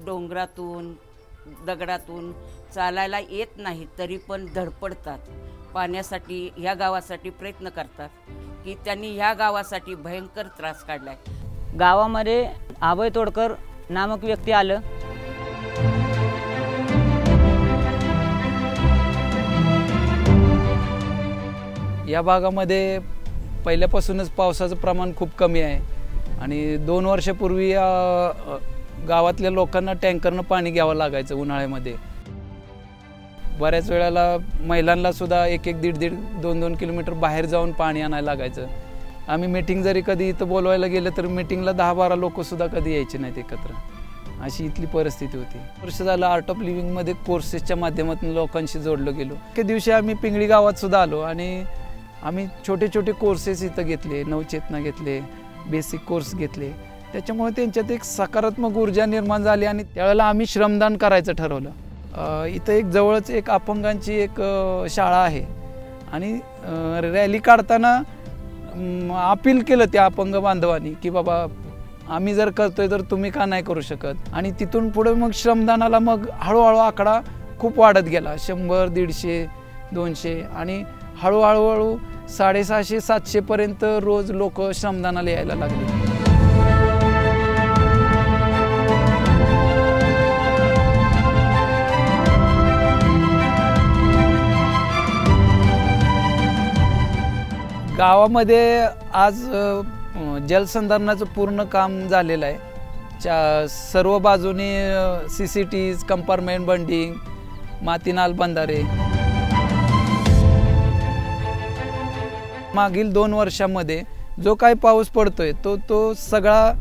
डोंगरातून दगडातून चालायला येत नाही तरी पण धडपडतात, पाण्यासाठी ह्या गावासाठी प्रयत्न करतात की त्यांनी ह्या गावासाठी भयंकर त्रास काढलाय। गावामध्ये अभय तोडकर नामक व्यक्ती आलं। या भागामध्ये पहिल्यापासूनच पावसाचं प्रमाण खूप कमी आहे आणि 2 वर्षापूर्वी गावातल्या लोकांना टँकरनं पाणी घ्यावं लागायचं उन्हाळ्यामध्ये। बऱ्याच वेळेला महिलांना सुद्धा 1-1, 1.5, 2-2 किलोमीटर बाहेर जाऊन पाणी आणायला लागायचं। आम्ही मीटिंग जरी कधी इथं बोलवायला गेलं तर मीटिंगला 10-12 लोक सुद्धा कधी यायचे नाहीत एकत्र, अशी इथली परिस्थिती होती। वर्ष झालं आर्ट ऑफ लिव्हिंगमध्ये कोर्सेसच्या माध्यमातून लोकांशी जोडलं गेलो। एके दिवशी आम्ही पिंगळी गावात सुद्धा आलो आणि आम्ही छोटे छोटे कोर्सेस इथं घेतले, नवचेतना घेतले, बेसिक कोर्स घेतले। त्याच्यामुळे त्यांच्यात एक सकारात्मक ऊर्जा निर्माण झाली आणि त्यावेळेला आम्ही श्रमदान करायचं ठरवलं। इथं एक जवळच एक अपंगांची एक शाळा आहे आणि रॅली काढताना अपील केलं त्या अपंग बांधवांनी की बाबा आम्ही जर करतोय तर तुम्ही का नाही करू शकत। आणि तिथून पुढे मग श्रमदानाला मग हळूहळू आकडा खूप वाढत गेला, 100, 150, 200 आणि हळूहळू 650-700 पर्यंत रोज लोक श्रमदानाला यायला लागले। गावामध्ये आज जलसंधारणाचं पूर्ण काम झालेलं आहे। सर्व बाजूनी CCTs, कंपार्टमेंट बंडिंग, मातीनाल बंधारे। मागील 2 वर्षांमध्ये जो काही पाऊस पडतोय तो सगळा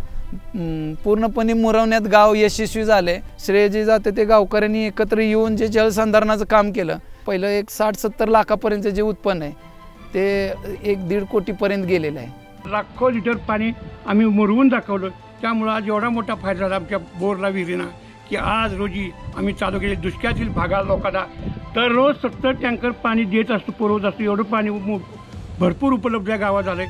पूर्णपणे मुरवण्यात गाव यशस्वी झाले। श्रेय जे जाते ते गावकऱ्यांनी एकत्र येऊन जे जलसंधारणाचं काम केलं। पहिलं एक 60-70 लाखापर्यंत जे उत्पन्न आहे ते 1-1.5 कोटीपर्यंत गेलेलं आहे। लाखो लिटर पाणी आम्ही मुरवून दाखवलं, त्यामुळे आज एवढा मोठा फायदा झाला आमच्या बोरला, विहिरीना, की आज रोजी आम्ही चालू केले दुष्काळातील भागात लोकांना दररोज 70 टँकर पाणी देत असतो, पुरवत असतो। एवढं पाणी भरपूर उपलब्ध या गावात झालंय।